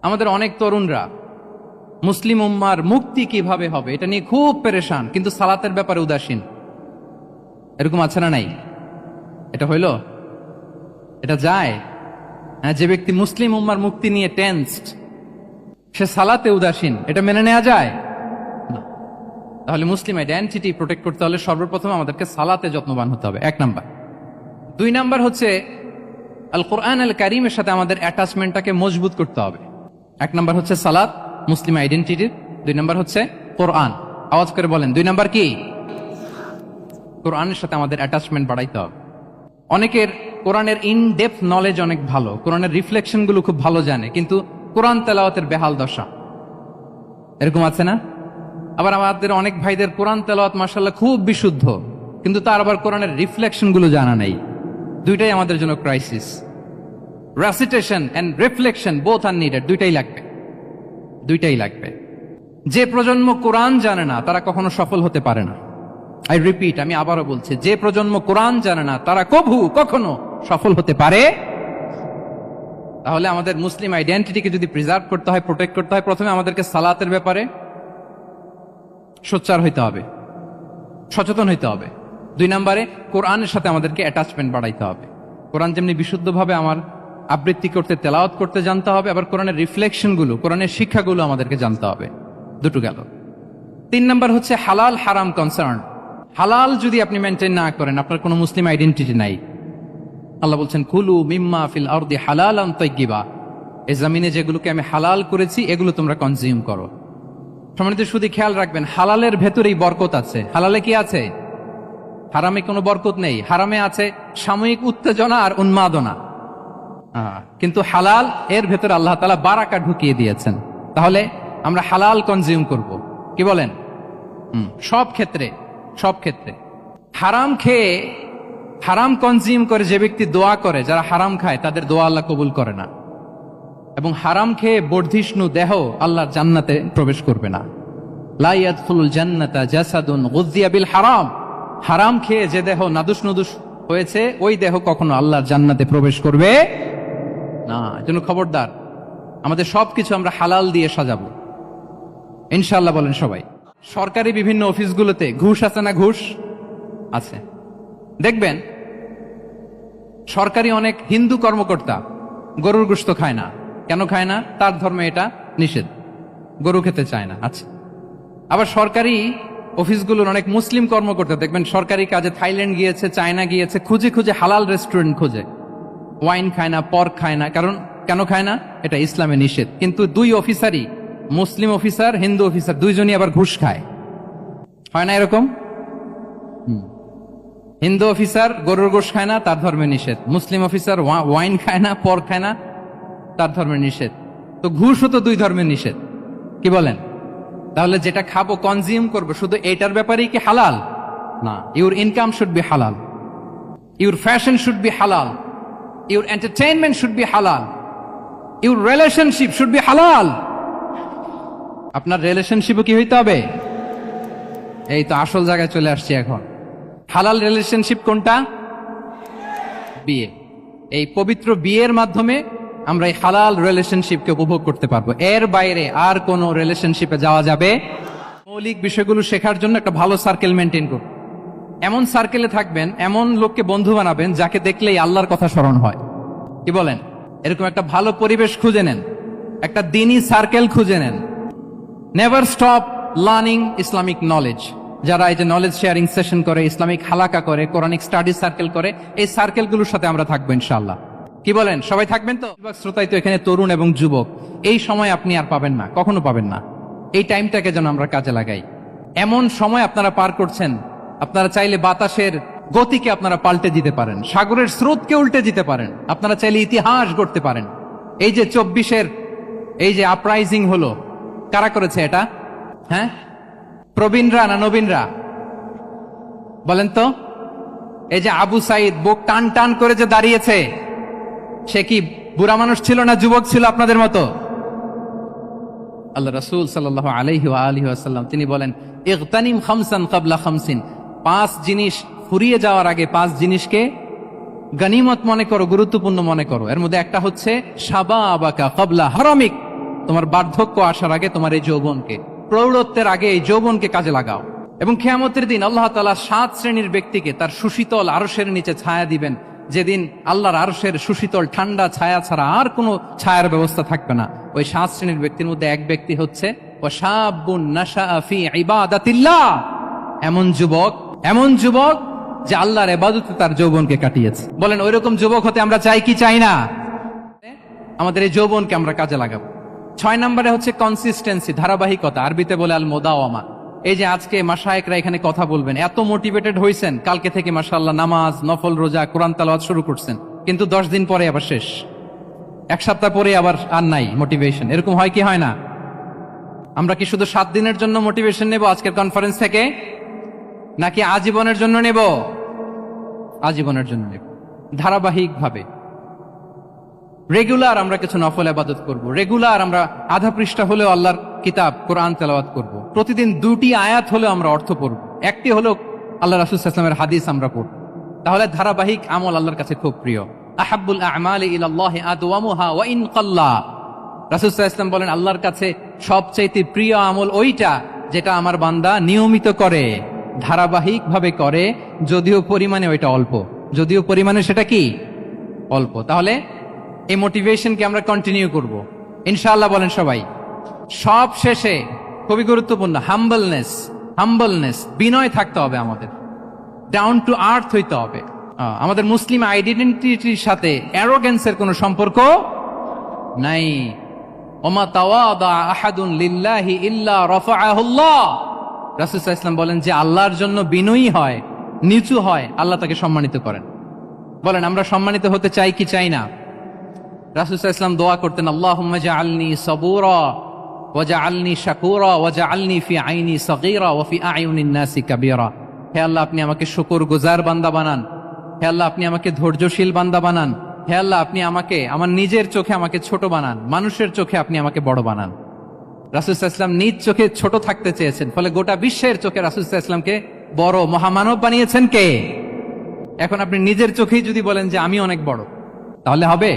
আমাদের অনেক তরুণরা মুসলিম উম্মার মুক্তি কিভাবে হবে এটা নিয়ে খুব পেরেশান, কিন্তু সালাতের ব্যাপারে উদাসীন। এরকম আছে না নাই? এটা হইল, এটা যায়? হ্যাঁ, যে ব্যক্তি মুসলিম উম্মার মুক্তি নিয়ে টেন্সড, সে সালাতে উদাসীন, এটা মেনে নেওয়া যায় না। তাহলে মুসলিম আইডেন্টিটি প্রোটেক্ট করতে হলে সর্বপ্রথম আমাদেরকে সালাতে যত্নবান হতে হবে, 1 নাম্বার। 2 নাম্বার হচ্ছে আল কোরআন আল কারীমের সাথে আমাদের অ্যাটাচমেন্টটাকে মজবুত করতে হবে। 1 নাম্বার হচ্ছে সালাত, মুসলিম আইডেন্টিটির। 2 নাম্বার হচ্ছে কোরআন। আওয়াজ করে বলেন, 2 নাম্বার কি? কোরআনের সাথে আমাদের অ্যাটাচমেন্ট বাড়াইতে হবে। অনেকের কোরআনের ইন ডেপথ নলেজ অনেক ভালো, কোরআনের রিফ্লেকশন গুলো খুব ভালো জানে, কিন্তু কোরআন তেলাওয়াতের বেহাল দশা। এরকম আছে না? আবার আমাদের অনেক ভাইদের কোরআন তেলাওয়াত মাশাআল্লাহ খুব বিশুদ্ধ, কিন্তু তার আবার কোরআনের রিফ্লেকশন গুলো জানা নাই। দুইটাই আমাদের জন্য crisis. Recitation and reflection both are needed. দুইটাই লাগবে। যে প্রজন্ম কোরআন জানে না তারা কখনো সফল হতে পারে না। আই রিপিট, আমি আবারও বলছি, যে প্রজন্ম কোরআন জানে না তারা কখনো সফল হতে পারে। তাহলে আমাদের মুসলিম আইডেন্টিটিকে যদি প্রিজার্ভ করতে হয়, প্রোটেক্ট করতে হয়, প্রথমে আমাদেরকে সালাতের ব্যাপারে সোচ্চার হইতে হবে, সচেতন হইতে হবে। 2 নম্বরে কোরআনের সাথে আমাদেরকে অ্যাটাচমেন্ট বাড়াইতে হবে। কোরআন যেমনি বিশুদ্ধভাবে আমার আবৃত্তি করতে, তেলাওয়াত করতে জানতে হবে, আবার কোরআনের রিফ্লেকশন গুলো, কোরআনের শিক্ষাগুলো আমাদেরকে জানতে হবে। দুটো গেল। 3 নাম্বার হচ্ছে হালাল হারাম কনসার্ন। হালাল যদি আপনি মেনটেন না করেন, আপনার কোনো মুসলিম আইডেন্টিটি নাই। আল্লাহ বলছেন, কুলু মিম্মা ফিল আরদি হালালান তাইয়্যিবা, এই জমিনে যেগুলোকে আমি হালাল করেছি এগুলো তোমরা কনজিউম করো। সম্মানিত শুধু খেয়াল রাখবেন, হালালের ভেতরেই বরকত আছে। হালালে কি আছে? হারামে কোনো বরকত নেই। হারামে আছে সাময়িক উত্তেজনা আর উন্মাদনা, কিন্তু হালাল এর ভেতরে আল্লাহ তাআলা বারাকা ঢুকিয়ে দিয়েছেন। তাহলে আমরা হালাল কনজিউম করব, কি বলেন? সব ক্ষেত্রে হারাম খেয়ে, হারাম কনজিউম করে যে ব্যক্তি দোয়া করে, যারা হারাম খায় তাদের দোয়া আল্লাহ কবুল করে না। এবং হারাম খেয়ে বর্ধিষ্ণু দেহ আল্লাহর জান্নাতে প্রবেশ করবে না। লা ইয়াদখুলুল জান্নাতা জাসাদুন গুযিয়া বিল হারাম। হারাম খেয়ে যে দেহ নাদুস নুদুস হয়েছে, ওই দেহ কখনো আল্লাহর জান্নাতে প্রবেশ করবে না। এজন্য খবরদার, আমাদের সবকিছু আমরা হালাল দিয়ে সাজাবো ইনশাআল্লাহ। বলেন সবাই। সরকারি বিভিন্ন অফিসগুলোতে ঘুষ আছে না? ঘুষ আছে। দেখবেন সরকারি অনেক হিন্দু কর্মকর্তা গরুর গোশত খায় না। কেন খায় না? তার ধর্মে এটা নিষেধ, গরু খেতে চায় না। আচ্ছা, আবার সরকারি অফিসগুলোর অনেক মুসলিম কর্মকর্তা দেখবেন সরকারি কাজে থাইল্যান্ড গিয়েছে, চায়না গিয়েছে, খুঁজে খুঁজে হালাল রেস্টুরেন্ট খোঁজে। ওয়াইন খায় না, পর্ক খায় না। কারণ কেন খায় না? এটা ইসলামে নিষেধ। কিন্তু 2 অফিসারই, মুসলিম অফিসার, হিন্দু অফিসার, দুইজনই আবার ঘুষ খায়। হয় না এরকম? হিন্দু অফিসার গরুর গোশ খায় না, তার ধর্মে নিষেধ। মুসলিম অফিসার ওয়াইন খায় না, পর্ক খায় না, তার ধর্মে নিষেধ। তো ঘুষও তো 2 ধর্মের নিষেধ, কি বলেন? তাহলে যেটা খাবো, কনজিউম করবো, শুধু এটার ব্যাপারেই কি হালাল? না। ইউর ইনকাম শুড বি হালাল, ইউর ফ্যাশন শুড বি হালাল, ইউর এন্টারটেইনমেন্ট শুড বি হালাল, ইউর রিলেশনশিপ শুড বি হালাল। আপনার রিলেশনশিপও কি হইতে হবে? এই তো আসল জায়গায় চলে আসছি এখন। হালাল রিলেশনশিপ কোনটা? বিয়ে। এই পবিত্র বিয়ের মাধ্যমে আমরা এই হালাল রিলেশনশিপকে উপভোগ করতে পারবো। এর বাইরে আর কোন রিলেশনশিপে যাওয়া যাবে? মৌলিক বিষয়গুলো শেখার জন্য একটা ভালো সার্কেল মেনটেন করুন। এমন সার্কেলে থাকবেন, এমন লোককে বন্ধু বানাবেন যাকে দেখলেই আল্লাহর কথা স্মরণ হয়, কি বলেন? এরকম একটা ভালো পরিবেশ খুঁজে নেন, একটা দ্বীনি সার্কেল খুঁজে নেন। Never stop learning Islamic knowledge. যারা এই যে নলেজ শেয়ারিং সেশন করে, ইসলামিক হালাকা করে, কোরআনিক স্টাডি সার্কেল করে, এই সার্কেলগুলোর সাথে আমরা থাকবো ইনশাআল্লাহ, কি বলেন? সবাই থাকবেন তো? শ্রোতাই তো এখানে তরুণ এবং যুবক, এই সময় আপনি আর পাবেন না, কখনো পাবেন না। এই টাইমটাকে যেন আমরা কাজে লাগাই। এমন সময় আপনারা পার করছেন, আপনারা চাইলে বাতাসের গতিকে আপনারা পাল্টে দিতে পারেন, সাগরের স্রোতকে উল্টে দিতে পারেন, আপনারা চাইলে ইতিহাস গড়তে পারেন। এই যে 24-এর এই যে আপরাইজিং হলো, কারা করেছে এটা? হ্যাঁ, প্রবীণরা না নবীনরা? বলেন তো। এই যে আবু সাইদ বুক টান টান করে যে দাঁড়িয়েছে, সে কি বুড়া মানুষ ছিল না যুবক ছিল আপনাদের মতো? আল্লাহ রাসূল সাল্লাল্লাহু আলাইহি ওয়া আলিহি ওয়াসাল্লাম তিনি বলেন, ইগতানিম খামসান ক্বাবলা খামসিন। 5 জিনিস ফুরিয়ে যাওয়ার আগে 5 জিনিসকে গনিমত মনে করো, গুরুত্বপূর্ণ মনে করো। এর মধ্যে একটা হচ্ছে শাবাবাকা ক্বাবলা হারামিক। তোমার বার্ধক্য আসার আগে তোমার এই যৌবনকে, প্রৌঢ়ত্বের আগে এই যৌবনকে কাজে লাগাও। এবং কিয়ামতের দিন আল্লাহ তাআলা 7 শ্রেণীর ব্যক্তিকে তার সুশীতল আরশের নিচে ছায়া দিবেন, যেদিন আল্লাহর আরশের সুশীতল ঠান্ডা ছায়া ছাড়া আর কোনো ছায়ার ব্যবস্থা থাকবে না। ওই 7 শ্রেণীর ব্যক্তির মধ্যে এক ব্যক্তি হচ্ছে ওয়াশাবুন নাশাআ ফি ইবাদাতিল্লাহ, এমন যুবক যে আল্লাহর ইবাদতে তার যৌবনকে কাটিয়েছে। বলেন ওইরকম যুবক হতে আমরা চাই কি চাই না? আমাদের এই যৌবনকে আমরা কাজে লাগাবো। 6 নম্বরে হচ্ছে কনসিস্টেন্সি, ধারাবাহিকতা, আরবিতে বলে আল মুদাওয়ামা। এই যে আজকে মাশায়েখরা এখানে কথা বলবেন, এত মোটিভেটেড হয়েছেন, কালকে থেকে মাশাআল্লাহ নামাজ, নফল রোজা, কোরআন তেলাওয়াত শুরু করছেন, কিন্তু 10 দিন পরে আবার শেষ, 1 সপ্তাহ পরে আবার আর নাই মোটিভেশন। এরকম হয় কি হয় না? আমরা কি শুধু 7 দিনের জন্য মোটিভেশন নেব আজকের কনফারেন্স থেকে, নাকি আজীবনের জন্য নেব? আজীবনের জন্য নেব। ধারাবাহিকভাবে রেগুলার আমরা কিছু নফল ইবাদত করব, রেগুলার আমরা আধা পৃষ্ঠা হলেও আল্লাহর কিতাব কোরআন তেলাওয়াত করব, প্রতিদিন 2টি আয়াত হলেও আমরা অর্থ পড়ব, একটি হলেও আল্লাহ রাসূল সাল্লাল্লাহু আলাইহি ওয়াসাল্লামের হাদিস আমরা পড়ব। তাহলে ধারাবাহিক আমল আল্লাহর কাছে খুব প্রিয়। আহাব্বুল আ'মালি ইলাল্লাহি আদওয়ামুহা ওয়া ইন কাল্লা। রাসূল সাল্লাল্লাহু আলাইহি ওয়াসাল্লাম বলেন আল্লাহর কাছে সবচাইতে প্রিয় আমল ওইটা যেটা আমার বান্দা নিয়মিত করে, ধারাবাহিকভাবে করে, যদিও পরিমাণে ওইটা অল্প, যদিও পরিমাণে সেটা কি অল্প। তাহলে এই মোটিভেশনকে আমরা কন্টিনিউ করব ইনশাআল্লাহ। বলেন সবাই। সব শেষে খুবই গুরুত্বপূর্ণ হাম্বলনেস, বিনয় থাকতে হবে আমাদের, ডাউন টু আর্থ হইতে হবে। আমাদের মুসলিম আইডেন্টিটির সাথে অ্যারোগেন্সের কোনো সম্পর্ক নাই। ওমা তাওয়াদা আহাদুন লিল্লাহি ইল্লা রাফাআহুল্লাহ। রাসূল সাল্লাল্লাহু আলাইহি ওয়াসাল্লাম বলেন যে আল্লাহর জন্য বিনয়ী হয়, নিচু হয়, আল্লাহ তাকে সম্মানিত করেন। বলেন আমরা সম্মানিত হতে চাই কি চাই না? রাসূল সাল্লাল্লাহু আলাইহি ওয়াসাল্লাম দোয়া করতেন, আল্লাহুম্মা জাআলনি সাবুরা ওয়া জাআলনি শাকুরা ওয়া জাআলনি ফি আইনি সাগীরা ওয়া ফি আ'য়ুনিন নাসি কাবীরা। হে আল্লাহ আপনি আমাকে শুকরগুজার বান্দা বানান, হে আল্লাহ আপনি আমাকে ধৈর্যশীল বান্দা বানান, হে আল্লাহ আপনি আমাকে আমার নিজের চোখে আমাকে ছোট বানান, মানুষের চোখে আপনি আমাকে বড় বানান। রাসূল সাল্লাল্লাহু আলাইহি ওয়াসাল্লাম নিজ চোখে ছোট থাকতে চেয়েছেন, ফলে গোটা বিশ্বের চোখে রাসূল সাল্লাল্লাহু আলাইহি ওয়াসাল্লামকে বড় মহামানব বানিয়েছেন কে? এখন আপনি নিজের চোখেই যদি বলেন যে আমি অনেক বড়, তাহলে হবে?